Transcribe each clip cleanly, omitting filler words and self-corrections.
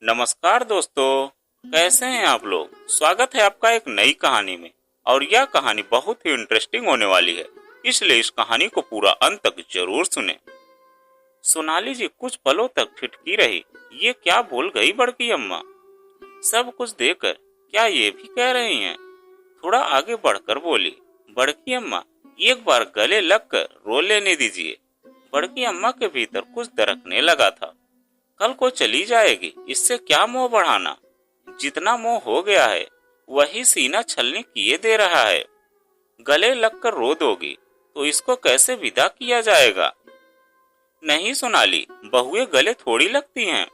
नमस्कार दोस्तों, कैसे हैं आप लोग। स्वागत है आपका एक नई कहानी में। और यह कहानी बहुत ही इंटरेस्टिंग होने वाली है, इसलिए इस कहानी को पूरा अंत तक जरूर सुने। सोनाली जी कुछ पलों तक ठिठकी रही। ये क्या बोल गई बड़की अम्मा। सब कुछ देखकर क्या ये भी कह रही हैं। थोड़ा आगे बढ़कर बोली, बड़की अम्मा एक बार गले लगकर रो लेने दीजिए। बड़की अम्मा के भीतर कुछ दरकने लगा था। कल को चली जाएगी, इससे क्या मोह बढ़ाना। जितना मोह हो गया है वही सीना छलनी किए दे रहा है। गले लगकर रो दोगी तो इसको कैसे विदा किया जाएगा। नहीं सोनाली, बहुएं गले थोड़ी लगती हैं।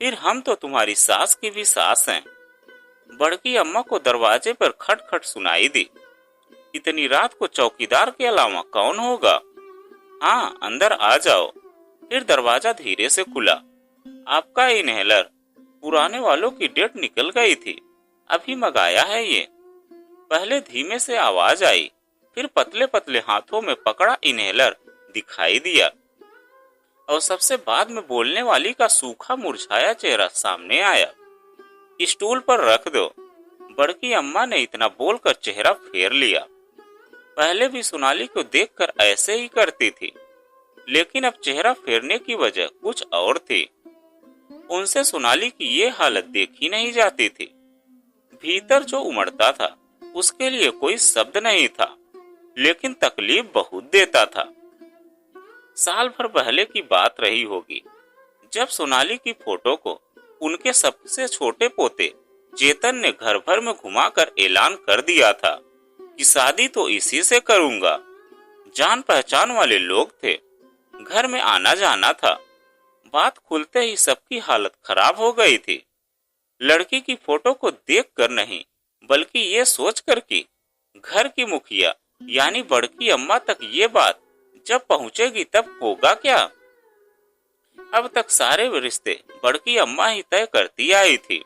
फिर हम तो तुम्हारी सास की भी सास हैं। बड़की अम्मा को दरवाजे पर खटखट सुनाई दी। इतनी रात को चौकीदार के अलावा कौन होगा। हाँ, अंदर आ जाओ। फिर दरवाजा धीरे से खुला। आपका इनहेलर, पुराने वालों की डेट निकल गई थी, अभी मंगाया है ये। पहले धीमे से आवाज आई, फिर पतले पतले हाथों में पकड़ा इनहेलर दिखाई दिया और सबसे बाद में बोलने वाली का सूखा मुरझाया चेहरा सामने आया। स्टूल पर रख दो। बड़की अम्मा ने इतना बोलकर चेहरा फेर लिया। पहले भी सोनाली को देखकर ऐसे ही करती थी, लेकिन अब चेहरा फेरने की वजह कुछ और थी। उनसे सोनाली की ये हालत देखी नहीं जाती थी। भीतर जो उमड़ता था उसके लिए कोई शब्द नहीं था, लेकिन तकलीफ बहुत देता था। साल भर पहले की बात रही होगी, जब सोनाली की फोटो को उनके सबसे छोटे पोते चेतन ने घर भर में घुमाकर ऐलान कर दिया था कि शादी तो इसी से करूंगा। जान पहचान वाले लोग थे, घर में आना जाना था। बात खुलते ही सबकी हालत खराब हो गई थी। लड़की की फोटो को देखकर नहीं, बल्कि ये सोचकर कि घर की मुखिया यानी बड़की अम्मा तक ये बात जब पहुंचेगी तब होगा क्या। अब तक सारे रिश्ते बड़की अम्मा ही तय करती आई थी।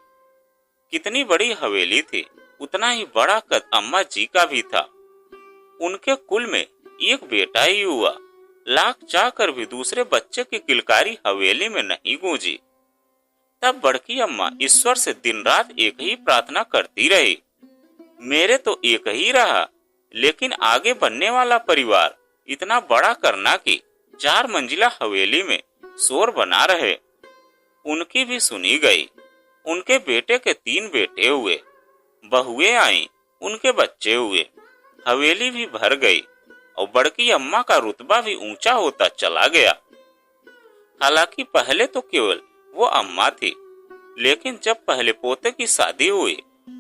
कितनी बड़ी हवेली थी, उतना ही बड़ा कद अम्मा जी का भी था। उनके कुल में एक बेटा ही हुआ। लाख चाहकर भी दूसरे बच्चे की किलकारी हवेली में नहीं गूंजी। तब बड़की अम्मा ईश्वर से दिन रात एक ही प्रार्थना करती रही, मेरे तो एक ही रहा, लेकिन आगे बनने वाला परिवार इतना बड़ा करना कि 4 मंजिला हवेली में शोर बना रहे। उनकी भी सुनी गई। उनके बेटे के 3 बेटे हुए, बहुएं आई, उनके बच्चे हुए। हवेली भी भर गई और बड़की अम्मा का रुतबा भी ऊंचा होता चला गया। हालांकि पहले तो केवल वो अम्मा थी, लेकिन जब पहले पोते की शादी हुई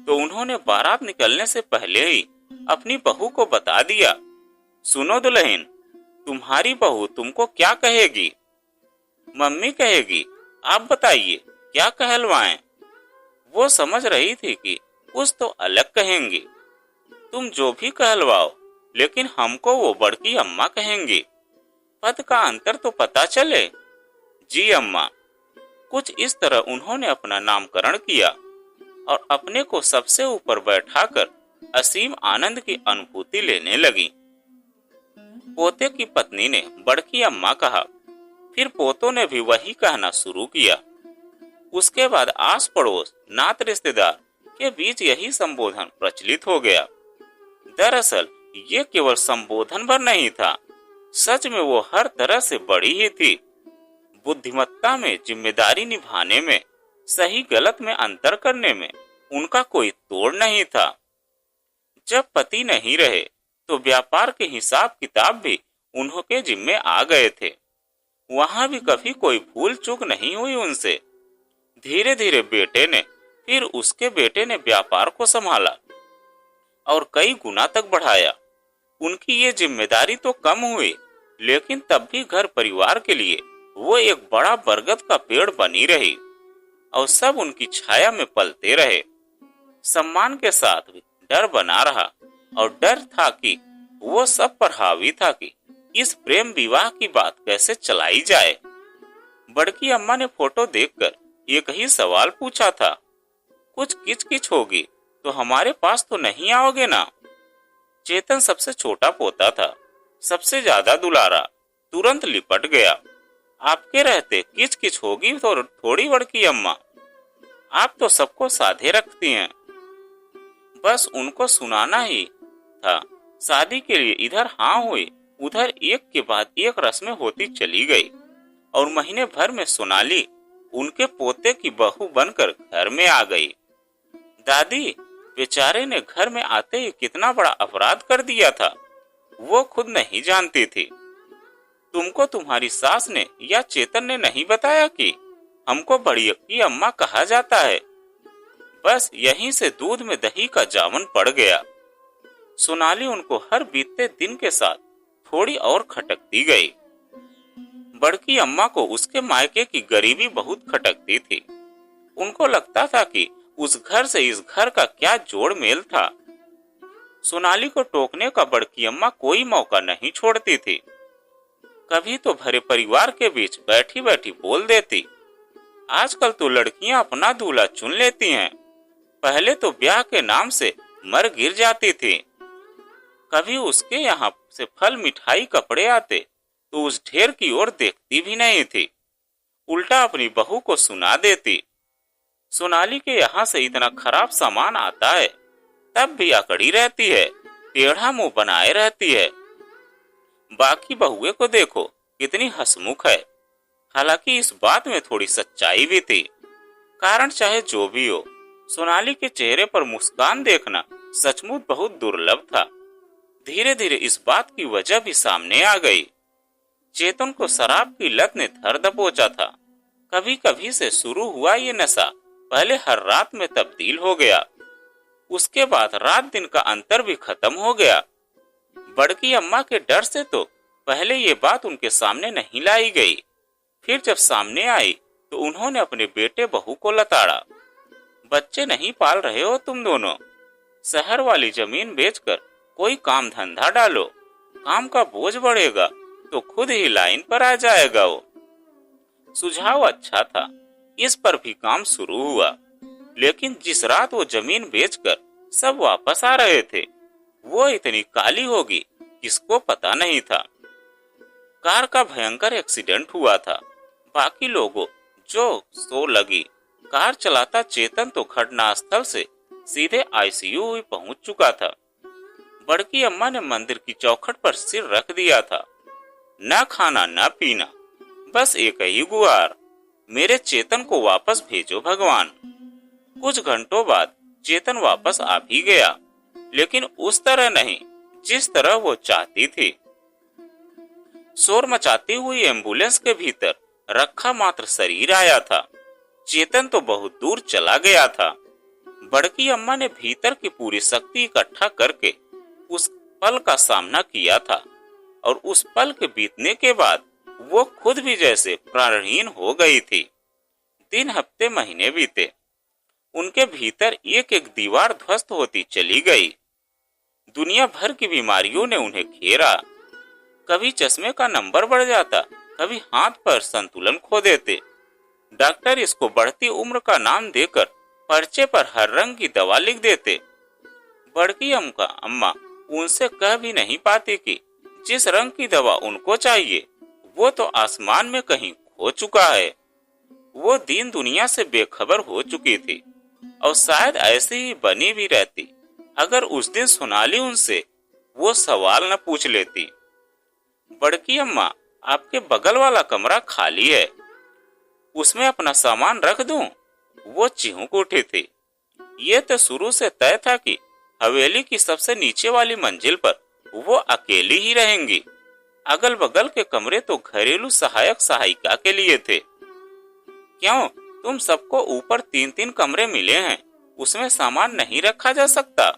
तो उन्होंने बारात निकलने से पहले ही अपनी बहू को बता दिया, सुनो दुल्हन, तुम्हारी बहू तुमको क्या कहेगी। मम्मी कहेगी, आप बताइए क्या कहलवाएं। वो समझ रही थी कि कुछ तो अलग कहेंगी। तुम जो भी कहलवाओ, लेकिन हमको वो बड़की अम्मा कहेंगी। पद का अंतर तो पता चले। जी अम्मा। कुछ इस तरह उन्होंने अपना नामकरण किया और अपने को सबसे ऊपर बैठाकर असीम आनंद की अनुभूति लेने लगी। पोते की पत्नी ने बड़की अम्मा कहा, फिर पोतों ने भी वही कहना शुरू किया। उसके बाद आस पड़ोस, नात रिश्तेदार के बीच यही संबोधन प्रचलित हो गया। दरअसल ये केवल संबोधन भर नहीं था, सच में वो हर तरह से बड़ी ही थी। बुद्धिमत्ता में, जिम्मेदारी निभाने में, सही गलत में अंतर करने में उनका कोई तोड़ नहीं था। जब पति नहीं रहे तो व्यापार के हिसाब किताब भी उनके जिम्मे आ गए थे। वहां भी कभी कोई भूल चूक नहीं हुई उनसे। धीरे धीरे बेटे ने, फिर उसके बेटे ने व्यापार को संभाला और कई गुना तक बढ़ाया। उनकी ये जिम्मेदारी तो कम हुई, लेकिन तब भी घर परिवार के लिए वो एक बड़ा बरगद का पेड़ बनी रही और सब उनकी छाया में पलते रहे। सम्मान के साथ भी डर बना रहा, और डर था कि वो सब पर हावी था कि इस प्रेम विवाह की बात कैसे चलाई जाए। बड़की अम्मा ने फोटो देखकर एक ही सवाल पूछा था, कुछ किचकिच होगी तो हमारे पास तो नहीं आओगे ना। चेतन सबसे छोटा पोता था, सबसे ज्यादा दुलारा, तुरंत लिपट गया। आपके रहते किच किच होगी तो थोड़ी बड़की अम्मा। आप तो सबको साधे रखती हैं। बस उनको सुनाना ही था। शादी के लिए इधर हाँ हुई, उधर एक के बाद एक रस्में होती चली गई और महीने भर में सोनाली उनके पोते की बहू बनकर घर में आ गई। दादी, बेचारे ने घर में आते ही कितना बड़ा अपराध कर दिया था, वो खुद नहीं जानती थी। तुमको तुम्हारी सास ने या चेतन ने नहीं बताया कि हमको बड़ी की अम्मा कहा जाता है। बस यहीं से दूध में दही का जामन पड़ गया। सोनाली उनको हर बीतते दिन के साथ थोड़ी और खटकती गई। बड़की अम्मा को उसके मायके की गरीबी बहुत खटकती थी। उनको लगता था कि उस घर से इस घर का क्या जोड़ मेल था। सोनाली को टोकने का बड़की अम्मा कोई मौका नहीं छोड़ती थी। कभी तो भरे परिवार के बीच बैठी बैठी बोल देती, आजकल तो लड़कियां अपना दूल्हा चुन लेती हैं, पहले तो ब्याह के नाम से मर गिर जाती थी। कभी उसके यहाँ से फल मिठाई कपड़े आते तो उस ढेर की ओर देखती भी नहीं थी, उल्टा अपनी बहू को सुना देती। सोनाली के यहाँ से इतना खराब सामान आता है तब भी अकड़ी रहती है, टेढ़ा मुंह बनाए रहती है। बाकी बहुए को देखो कितनी हंसमुख है। हालांकि इस बात में थोड़ी सच्चाई भी थी। कारण चाहे जो भी हो, सोनाली के चेहरे पर मुस्कान देखना सचमुच बहुत दुर्लभ था। धीरे धीरे इस बात की वजह भी सामने आ गई। चेतन को शराब की लत ने धर दबोचा था। कभी कभी से शुरू हुआ ये नशा पहले हर रात में तब्दील हो गया। उसके बाद रात दिन का अंतर भी खत्म हो गया। बड़की अम्मा के डर से तो पहले ये बात उनके सामने नहीं लाई गई। फिर जब सामने आई तो उन्होंने अपने बेटे बहू को लताड़ा। बच्चे नहीं पाल रहे हो तुम दोनों, शहर वाली जमीन बेचकर कोई काम धंधा डालो, काम का बोझ बढ़ेगा तो खुद ही लाइन पर आ जाएगा। वो सुझाव अच्छा था, इस पर भी काम शुरू हुआ। लेकिन जिस रात वो जमीन बेचकर सब वापस आ रहे थे, वो इतनी काली होगी किसको पता नहीं था। कार का भयंकर एक्सीडेंट हुआ था। बाकी लोगों जो सो लगी। कार चलाता चेतन तो घटनास्थल से सीधे आईसीयू ही पहुंच चुका था। बड़की अम्मा ने मंदिर की चौखट पर सिर रख दिया था। न खाना न पीना, बस एक ही गुहार, मेरे चेतन को वापस भेजो भगवान। कुछ घंटों बाद चेतन वापस आ भी गया, लेकिन उस तरह नहीं जिस तरह वो चाहती थी। शोर मचाती हुई एम्बुलेंस के भीतर रखा मात्र शरीर आया था। चेतन तो बहुत दूर चला गया था। बड़की अम्मा ने भीतर की पूरी शक्ति इकट्ठा करके उस पल का सामना किया था और उस पल के बीतने के बाद वो खुद भी जैसे प्राणहीन हो गई थी। दिन हफ्ते महीने बीते, उनके भीतर एक एक दीवार ध्वस्त होती चली गई। दुनिया भर की बीमारियों ने उन्हें घेरा। कभी चश्मे का नंबर बढ़ जाता, कभी हाथ पर संतुलन खो देते। डॉक्टर इसको बढ़ती उम्र का नाम देकर पर्चे पर हर रंग की दवा लिख देते। बड़की अम्मा उनसे कह भी नहीं पाती कि जिस रंग की दवा उनको चाहिए वो तो आसमान में कहीं खो चुका है। वो दीन दुनिया से बेखबर हो चुकी थी और शायद ऐसी ही बनी भी रहती अगर उस दिन सोनाली उनसे वो सवाल न पूछ लेती। बड़की अम्मा, आपके बगल वाला कमरा खाली है, उसमें अपना सामान रख दूं? वो चिहुक उठी थी। ये तो शुरू से तय था कि हवेली की सबसे नीचे वाली मंजिल पर वो अकेली ही रहेंगी। अगल बगल के कमरे तो घरेलू सहायक सहायिका के लिए थे। क्यों, तुम सबको ऊपर 3-3 कमरे मिले हैं, उसमें सामान नहीं रखा जा सकता?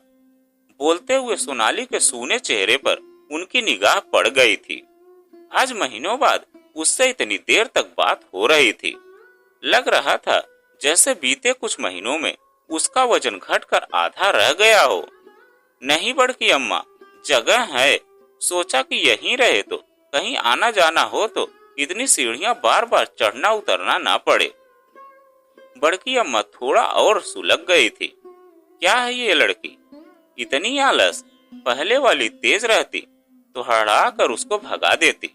बोलते हुए सोनाली के सूने चेहरे पर उनकी निगाह पड़ गई थी। आज महीनों बाद उससे इतनी देर तक बात हो रही थी। लग रहा था जैसे बीते कुछ महीनों में उसका वजन घटकर आधा रह गया हो। नहीं बड़की अम्मा, जगह है। सोचा कि यहीं रहे तो कहीं आना जाना हो तो इतनी सीढ़ियां बार बार चढ़ना उतरना ना पड़े। बड़की अम्मा थोड़ा और सुलग गई थी। क्या है ये लड़की, इतनी आलस? पहले वाली तेज रहती तो हड़ा कर उसको भगा देती।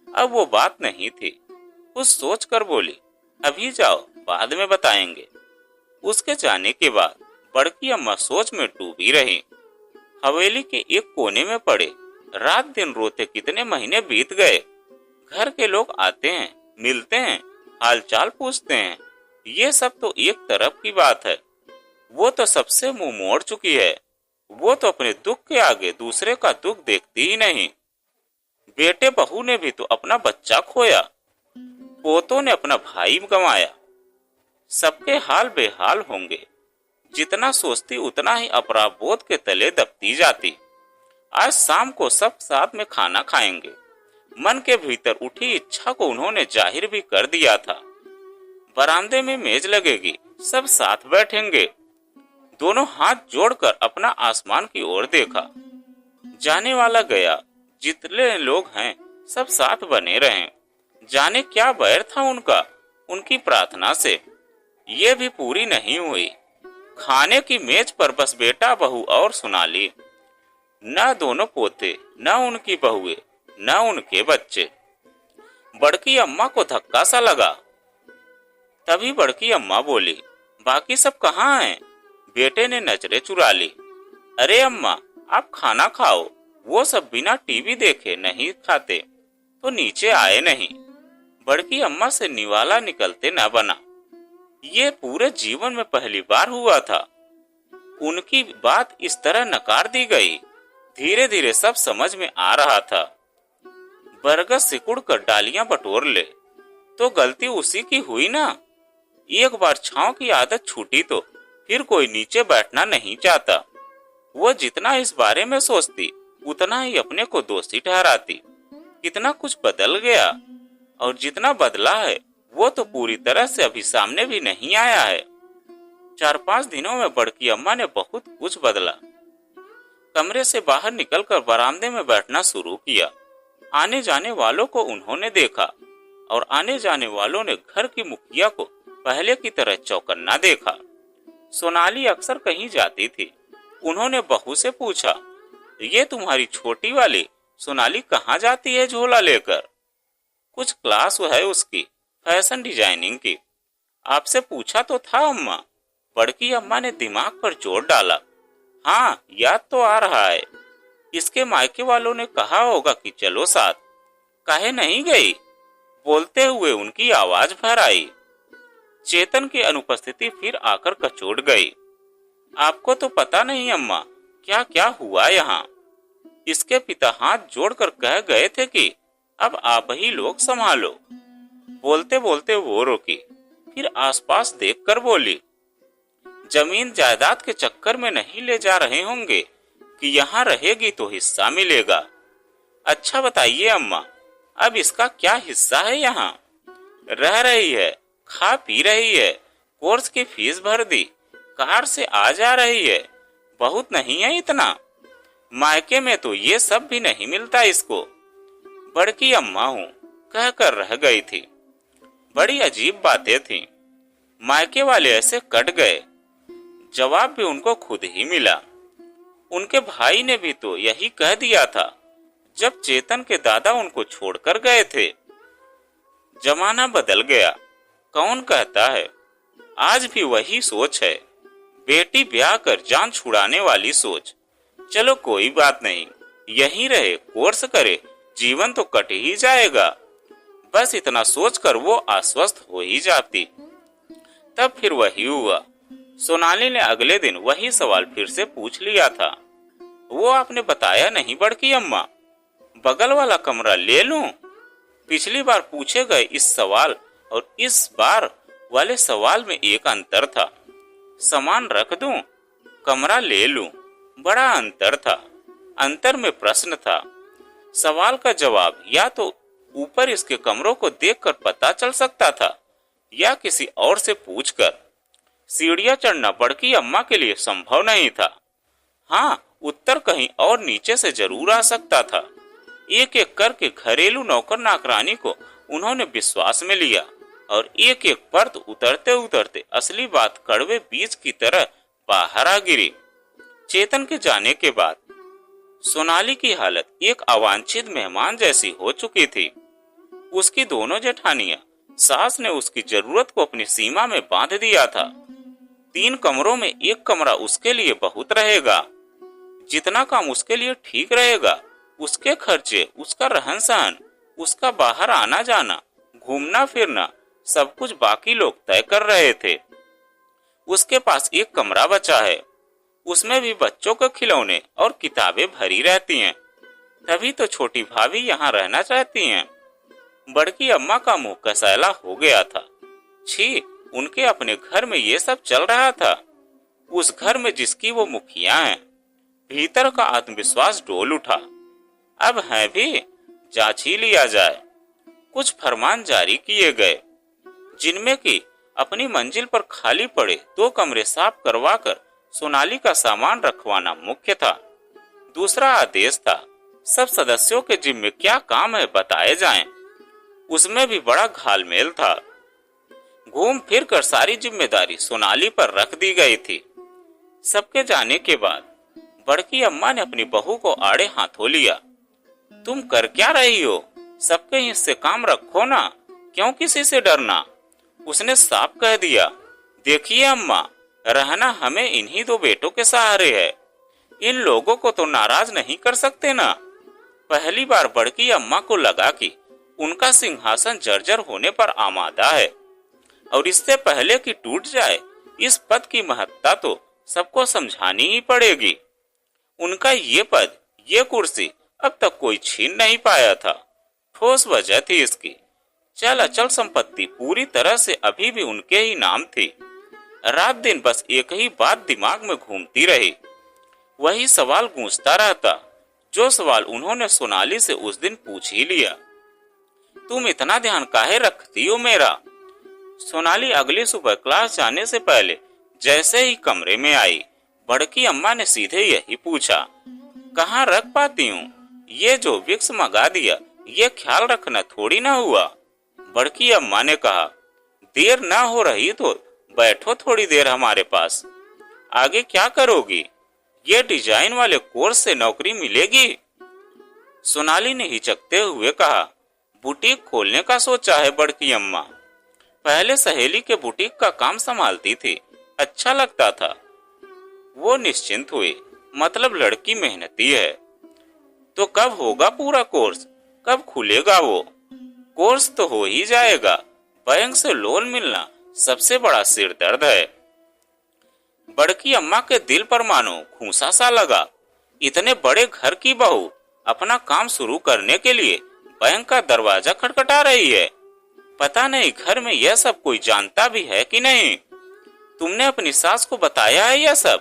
अब वो बात नहीं थी। कुछ सोच कर बोली, अभी जाओ, बाद में बताएंगे। उसके जाने के बाद बड़की अम्मा सोच में डूबी रही। हवेली के एक कोने में पड़े रात दिन रोते कितने महीने बीत गए। घर के लोग आते हैं, मिलते हैं, हालचाल पूछते हैं, ये सब तो एक तरफ की बात है। वो तो सबसे मुंह मोड़ चुकी है। वो तो अपने दुख के आगे दूसरे का दुख देखती ही नहीं। बेटे बहू ने भी तो अपना बच्चा खोया, पोतों ने अपना भाई गंवाया। सबके हाल बेहाल होंगे। जितना सोचती उतना ही अपराध बोध के तले दबती जाती। आज शाम को सब साथ में खाना खाएंगे। मन के भीतर उठी इच्छा को उन्होंने जाहिर भी कर दिया था। बरामदे में मेज लगेगी, सब साथ बैठेंगे। दोनों हाथ जोड़कर अपना आसमान की ओर देखा। जाने वाला गया, जितने लोग हैं सब साथ बने रहें। जाने क्या बैर था उनका उनकी प्रार्थना से, ये भी पूरी नहीं हुई। खाने की मेज पर बस बेटा बहू और सोनाली, न दोनों पोते, न उनकी बहुएं, न उनके बच्चे। बड़की अम्मा को धक्का सा लगा। तभी बड़की अम्मा बोली, बाकी सब कहाँ हैं? बेटे ने नजरें चुरा ली। अरे अम्मा, आप खाना खाओ। वो सब बिना टीवी देखे नहीं खाते तो नीचे आए नहीं। बड़की अम्मा से निवाला निकलते न बना। ये पूरे जीवन में पहली बार हुआ था। उनकी बात इस तरह नकार दी गई। धीरे धीरे सब समझ में आ रहा था। बरगद सिकुड़ कर डालियां बटोर ले तो गलती उसी की हुई ना। एक बार छांव की आदत छूटी तो फिर कोई नीचे बैठना नहीं चाहता। वो जितना इस बारे में सोचती उतना ही अपने को दोषी ठहराती। कितना कुछ बदल गया, और जितना बदला है वो तो पूरी तरह से अभी सामने भी नहीं आया है। 4-5 दिनों में बड़की अम्मा ने बहुत कुछ बदला। कमरे से बाहर निकलकर बरामदे में बैठना शुरू किया। आने जाने वालों को उन्होंने देखा, और आने जाने वालों ने घर की मुखिया को पहले की तरह चौकन्ना देखा। सोनाली अक्सर कहीं जाती थी। उन्होंने बहू से पूछा, ये तुम्हारी छोटी वाली सोनाली कहाँ जाती है झोला लेकर? कुछ क्लास है उसकी, फैशन डिजाइनिंग की। आपसे पूछा तो था अम्मा। बड़की अम्मा ने दिमाग पर जोर डाला। हाँ, याद तो आ रहा है। इसके मायके वालों ने कहा होगा कि चलो साथ। काहे नहीं गई? बोलते हुए उनकी आवाज भर आई। चेतन की अनुपस्थिति फिर आकर कचोट गई। आपको तो पता नहीं अम्मा, क्या क्या हुआ यहाँ। इसके पिता हाथ जोड़कर कह गए थे कि अब आप ही लोग संभालो। बोलते बोलते वो रुकी, फिर आसपास देखकर बोली, जमीन जायदाद के चक्कर में नहीं ले जा रहे होंगे कि यहाँ रहेगी तो हिस्सा मिलेगा। अच्छा बताइए अम्मा, अब इसका क्या हिस्सा है? यहाँ रह रही है, खा पी रही है, कोर्स की फीस भर दी, कार से आ जा रही है। बहुत नहीं है इतना? मायके में तो ये सब भी नहीं मिलता इसको। बड़की अम्मा हूँ कहकर रह गई थी। बड़ी अजीब बातें थीं। मायके वाले ऐसे कट गए। जवाब भी उनको खुद ही मिला। उनके भाई ने भी तो यही कह दिया था जब चेतन के दादा उनको छोड़कर गए थे। जमाना बदल गया, कौन कहता है? आज भी वही सोच है, बेटी ब्याह कर जान छुड़ाने वाली सोच। चलो कोई बात नहीं, यहीं रहे, कोर्स करे, जीवन तो कट ही जाएगा। बस इतना सोचकर वो आश्वस्त हो ही जाती। तब फिर वही हुआ। सोनाली ने अगले दिन वही सवाल फिर से पूछ लिया था। वो आपने बताया नहीं बड़की अम्मा, बगल वाला कमरा ले लूं? पिछली बार पूछे गए इस सवाल और इस बार वाले सवाल में एक अंतर था। सामान रख दूं, कमरा ले लूं, बड़ा अंतर था। अंतर में प्रश्न था। सवाल का जवाब या तो ऊपर इसके कमरों को देखकर पता चल सकता था या किसी और से पूछकर। सीढ़ियां चढ़ना बड़की अम्मा के लिए संभव नहीं था। हाँ, उत्तर कहीं और नीचे से जरूर आ सकता था। एक एक करके घरेलू नौकर नौकरानी को उन्होंने विश्वास में लिया और एक एक परत उतरते उतरते असली बात कड़वे बीज की तरह बाहर आ गिरी। चेतन के जाने के बाद सोनाली की हालत एक अवांछित मेहमान जैसी हो चुकी थी। उसकी दोनों जेठानियां, सास ने उसकी जरूरत को अपनी सीमा में बांध दिया था। 3 कमरों में एक कमरा उसके लिए बहुत रहेगा। जितना काम उसके लिए ठीक रहेगा, उसके खर्चे, उसका रहन सहन, उसका बाहर आना जाना, घूमना फिरना, सब कुछ बाकी लोग तय कर रहे थे। उसके पास एक कमरा बचा है, उसमें भी बच्चों के खिलौने और किताबें भरी रहती हैं। तभी तो छोटी भाभी यहाँ रहना चाहती हैं। बड़की अम्मा का मुंह कसैला हो गया था। छी, उनके अपने घर में ये सब चल रहा था, उस घर में जिसकी वो मुखिया हैं। भीतर का आत्मविश्वास डोल उठा। अब है भी, जांच ही लिया जाए। कुछ फरमान जारी किए गए, जिनमें कि अपनी मंजिल पर खाली पड़े 2 कमरे साफ करवाकर सोनाली का सामान रखवाना मुख्य था। दूसरा आदेश था, सब सदस्यों के जिम्मे क्या काम है बताए जाएं। उसमें भी बड़ा घालमेल था। घूम फिर कर सारी जिम्मेदारी सोनाली पर रख दी गई थी। सबके जाने के बाद बड़की अम्मा ने अपनी बहू को आड़े हाथों लिया। तुम कर क्या रही हो? सबके हिस्से काम रखो ना, क्यों किसी से डरना? उसने साफ कह दिया। देखिए अम्मा, रहना हमें इन्हीं 2 बेटों के सहारे है। इन लोगों को तो नाराज नहीं कर सकते ना। पहली बार बड़की अम्मा को लगा कि उनका सिंहासन जर्जर होने पर आमादा है, और इससे पहले कि टूट जाए, इस पद की महत्ता तो सबको समझानी ही पड़ेगी। उनका ये पद, ये कुर्सी अब तक कोई छीन नहीं पाया था। ठोस वजह थी इसकी। चल अचल संपत्ति पूरी तरह से अभी भी उनके ही नाम थी। रात दिन बस एक ही बात दिमाग में घूमती रही। वही सवाल गूंजता रहता, जो सवाल उन्होंने सोनाली से उस दिन पूछ ही लिया। तुम इतना ध्यान काहे रखती हो मेरा? सोनाली अगली सुबह क्लास जाने से पहले जैसे ही कमरे में आई, बड़की अम्मा ने सीधे यही पूछा। कहाँ रख पाती हूँ? ये जो विक्स मंगा दिया, ये ख्याल रखना थोड़ी ना हुआ। बड़की अम्मा ने कहा, देर ना हो रही तो बैठो थोड़ी देर हमारे पास। आगे क्या करोगी? ये डिजाइन वाले कोर्स से नौकरी मिलेगी? सोनाली ने हिचकते हुए कहा, बुटीक खोलने का सोचा है बड़की अम्मा। पहले सहेली के बुटीक का काम संभालती थी, अच्छा लगता था। वो निश्चिंत हुई, मतलब लड़की मेहनती है। तो कब होगा पूरा कोर्स? कब खुलेगा वो? कोर्स तो हो ही जाएगा, बैंक से लोन मिलना सबसे बड़ा सिर दर्द है। बड़की अम्मा के दिल पर मानो खूंसा सा लगा। इतने बड़े घर की बहू अपना काम शुरू करने के लिए बैंक का दरवाजा खटखटा रही है। पता नहीं घर में यह सब कोई जानता भी है कि नहीं। तुमने अपनी सास को बताया है यह सब?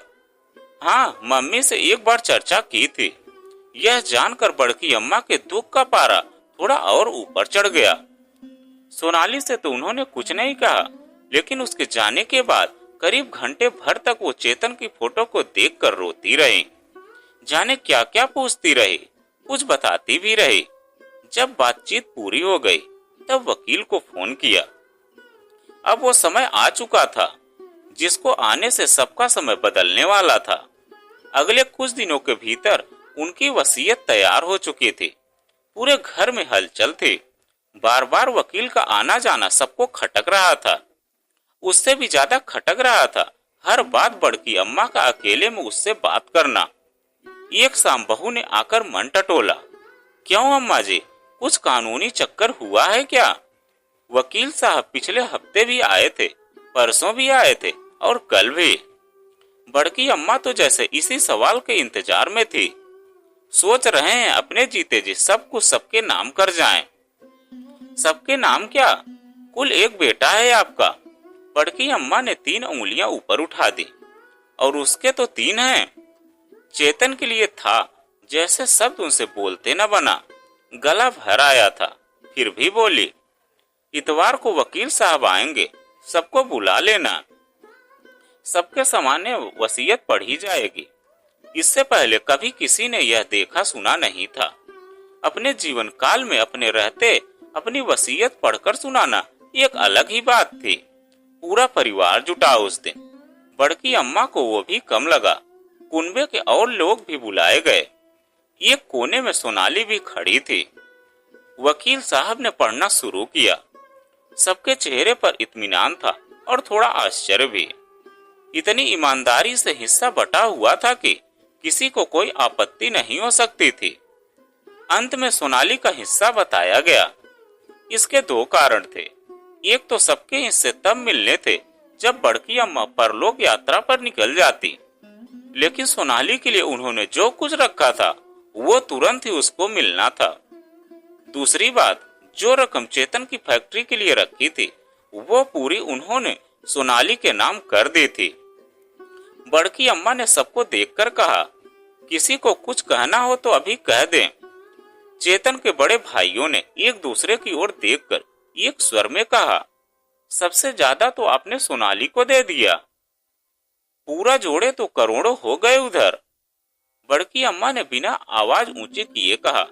हाँ, मम्मी से एक बार चर्चा की थी। यह जानकर बड़की अम्मा के दुख का पारा थोड़ा और ऊपर चढ़ गया। सोनाली से तो उन्होंने कुछ नहीं कहा, लेकिन उसके जाने के बाद करीब घंटे भर तक वो चेतन की फोटो को देखकर रोती रही। जाने क्या क्या पूछती रही, कुछ बताती भी रही। जब बातचीत पूरी हो गई, तब वकील को फोन किया। अब वो समय आ चुका था, जिसको आने से सबका समय बदलने वाला था। अगले कुछ दिनों के भीतर उनकी वसीयत तैयार हो चुकी थी। पूरे घर में हलचल थी। बार बार वकील का आना जाना सबको खटक रहा था। उससे भी ज्यादा खटक रहा था हर बात बड़की अम्मा का अकेले में उससे बात करना। एक शाम बहू ने आकर मन टटोला। क्यों अम्मा जी, कुछ कानूनी चक्कर हुआ है क्या? वकील साहब पिछले हफ्ते भी आए थे, परसों भी आए थे और कल भी। बड़की अम्मा तो जैसे इसी सवाल के इंतजार में थी। सोच रहे हैं अपने जीते जी सब कुछ सबके नाम कर जाएं। सबके नाम क्या, कुल एक बेटा है आपका। बड़की अम्मा ने 3 उंगलियां ऊपर उठा दी। और उसके तो 3 हैं। चेतन के लिए था जैसे शब्द उनसे बोलते न बना। गला भर आया था, फिर भी बोली, इतवार को वकील साहब आएंगे, सबको बुला लेना। सबके सामने वसीयत पढ़ी जाएगी। इससे पहले कभी किसी ने यह देखा सुना नहीं था। अपने जीवन काल में अपने रहते अपनी वसीयत पढ़कर सुनाना एक अलग ही बात थी। पूरा परिवार जुटा उस दिन। बड़की अम्मा को वो भी कम लगा। कुनबे के और लोग भी बुलाए गए। एक कोने में सोनाली भी खड़ी थी। वकील साहब ने पढ़ना शुरू किया। सबके चेहरे पर इत्मीनान था और थोड़ा आश्चर्य भी। इतनी ईमानदारी से हिस्सा बटा हुआ था कि किसी को कोई आपत्ति नहीं हो सकती थी। अंत में सोनाली का हिस्सा बताया गया। इसके दो कारण थे। एक तो सबके हिस्से तब मिलने थे जब बड़की अम्मा परलोक यात्रा पर निकल जाती, लेकिन सोनाली के लिए उन्होंने जो कुछ रखा था वो तुरंत ही उसको मिलना था। दूसरी बात, जो रकम चेतन की फैक्ट्री के लिए रखी थी वो पूरी उन्होंने सोनाली के नाम कर दी थी। बड़की अम्मा ने सबको देखकर कहा, किसी को कुछ कहना हो तो अभी कह दें। चेतन के बड़े भाइयों ने एक दूसरे की ओर देखकर एक स्वर में कहा, सबसे ज्यादा तो आपने सोनाली को दे दिया, पूरा जोड़े तो करोड़ों हो गए उधर। बड़की अम्मा ने बिना आवाज ऊंची किए कहा,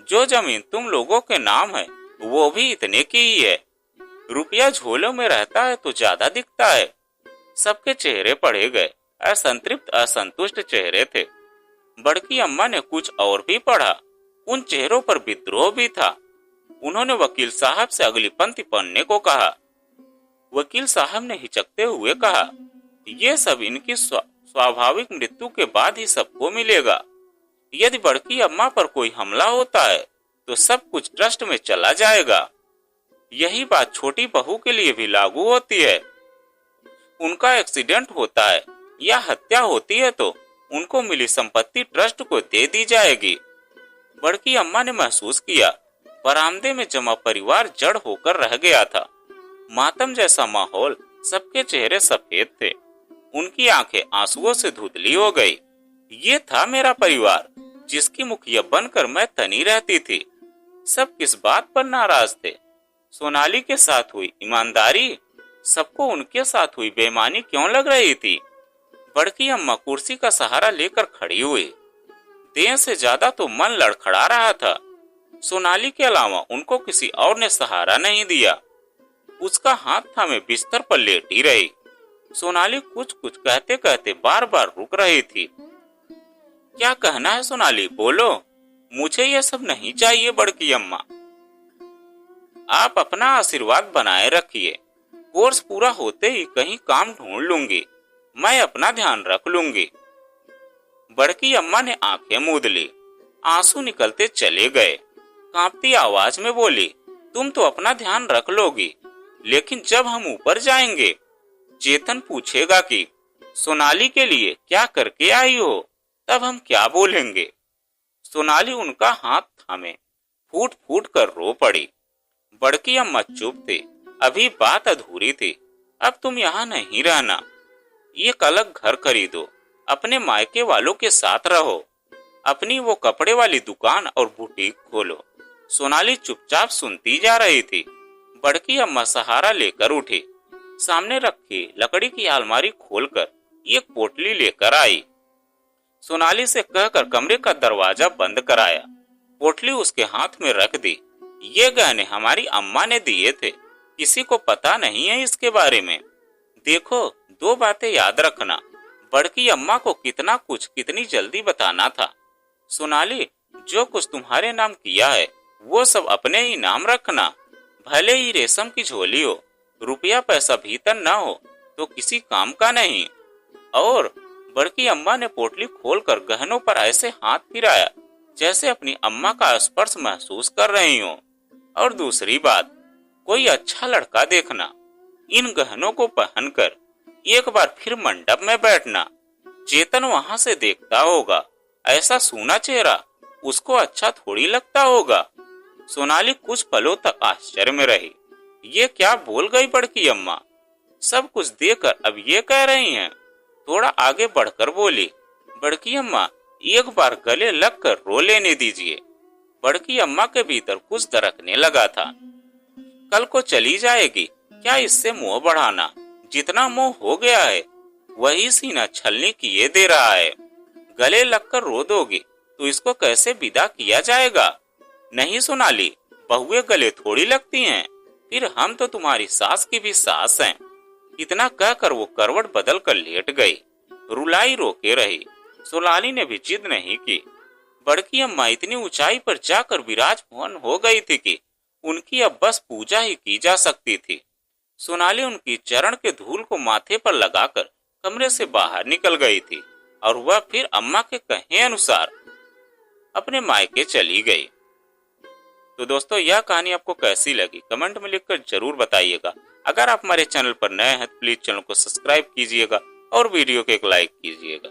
जो जमीन तुम लोगों के नाम है वो भी इतने की ही है। रुपया झोलों में रहता है तो ज्यादा दिखता है। सबके चेहरे पढ़े गए, असंतृप्त असंतुष्ट चेहरे थे। बड़की अम्मा ने कुछ और भी पढ़ा। उन चेहरों पर विद्रोह भी था। उन्होंने वकील साहब से अगली पंक्ति पढ़ने को कहा। वकील साहब ने हिचकते हुए कहा, ये सब इनकी स्वाभाविक मृत्यु के बाद ही सबको मिलेगा। यदि बड़की अम्मा पर कोई हमला होता है तो सब कुछ ट्रस्ट में चला जाएगा। यही बात छोटी बहू के लिए भी लागू होती है। उनका एक्सीडेंट होता है या हत्या होती है तो उनको मिली संपत्ति ट्रस्ट को दे दी जाएगी। बड़की अम्मा ने महसूस किया, बरामदे में जमा परिवार जड़ होकर रह गया था। मातम जैसा माहौल, सबके चेहरे सफेद थे, उनकी आंखें आंसुओं से धुंधली हो गई। ये था मेरा परिवार जिसकी मुखिया बनकर मैं तनी रहती थी। सब किस बात पर नाराज थे? सोनाली के साथ हुई ईमानदारी, सबको उनके साथ हुई बेईमानी क्यों लग रही थी? बड़की अम्मा कुर्सी का सहारा लेकर खड़ी हुई। देह से ज्यादा तो मन लड़खड़ा रहा था। सोनाली के अलावा उनको किसी और ने सहारा नहीं दिया। उसका हाथ थामे बिस्तर पर लेटी रही। सोनाली कुछ कुछ कहते कहते बार बार रुक रही थी। क्या कहना है सोनाली, बोलो। मुझे ये सब नहीं चाहिए बड़की अम्मा। आप अपना आशीर्वाद बनाए रखिए। कोर्स पूरा होते ही कहीं काम ढूंढ लूंगी। मैं अपना ध्यान रख लूंगी। बड़की अम्मा ने आंखें मूंद ली। आंसू निकलते चले गए। कांपती आवाज में बोली, तुम तो अपना ध्यान रख लोगी, लेकिन जब हम ऊपर जाएंगे चेतन पूछेगा कि सोनाली के लिए क्या करके आई हो, तब हम क्या बोलेंगे? सोनाली उनका हाथ थामे फूट फूट कर रो पड़ी। बड़की अम्मा चुप थी। अभी बात अधूरी थी। अब तुम यहाँ नहीं रहना, एक अलग घर खरीदो, अपने मायके वालों के साथ रहो, अपनी वो कपड़े वाली दुकान और बुटीक खोलो। सोनाली चुपचाप सुनती जा रही थी। बड़की अम्मा सहारा लेकर उठी। सामने रखी लकड़ी की अलमारी खोलकर एक पोटली लेकर आई। सोनाली से कहकर कमरे का दरवाजा बंद कराया। पोटली उसके हाथ में रख दी। ये गहने हमारी अम्मा ने दिए थे, किसी को पता नहीं है इसके बारे में। देखो, दो बातें याद रखना। बड़की अम्मा को कितना कुछ कितनी जल्दी बताना था। सोनाली, जो कुछ तुम्हारे नाम किया है वो सब अपने ही नाम रखना। भले ही रेशम की झोली हो, रुपया पैसा भीतर न हो तो किसी काम का नहीं। और बड़की अम्मा ने पोटली खोलकर गहनों पर ऐसे हाथ फिराया जैसे अपनी अम्मा का स्पर्श महसूस कर रही हो। और दूसरी बात, कोई अच्छा लड़का देखना, इन गहनों को पहनकर एक बार फिर मंडप में बैठना। चेतन वहां से देखता होगा, ऐसा सूना चेहरा उसको अच्छा थोड़ी लगता होगा। सोनाली कुछ पलों तक आश्चर्य में रही। ये क्या बोल गई बड़की अम्मा? सब कुछ देखकर अब ये कह रही हैं। थोड़ा आगे बढ़कर बोली, बड़की अम्मा, एक बार गले लगकर रो लेने दीजिए। बड़की अम्मा के भीतर कुछ दरकने लगा था। कल को चली जाएगी, क्या इससे मोह बढ़ाना? जितना मोह हो गया है वही सीना छलनी किए दे रहा है। गले लगकर रो दोगी तो इसको कैसे विदा किया जाएगा? नहीं सोनाली, बहुएं गले थोड़ी लगती हैं। फिर हम तो तुम्हारी सास की भी सास हैं। इतना कहकर वो करवट बदल कर लेट गई। रुलाई रोके रही। सोनाली ने भी जिद नहीं की। बड़की अम्मा इतनी ऊंचाई पर जाकर विराजमान हो गई थी कि उनकी अब बस पूजा ही की जा सकती थी। सोनाली उनकी चरण के धूल को माथे पर लगाकर कमरे से बाहर निकल गई थी और वह फिर अम्मा के कहे अनुसार अपने मायके चली गई। तो दोस्तों, यह कहानी आपको कैसी लगी कमेंट में लिखकर जरूर बताइएगा। अगर आप हमारे चैनल पर नए हैं तो प्लीज चैनल को सब्सक्राइब कीजिएगा और वीडियो को एक लाइक कीजिएगा।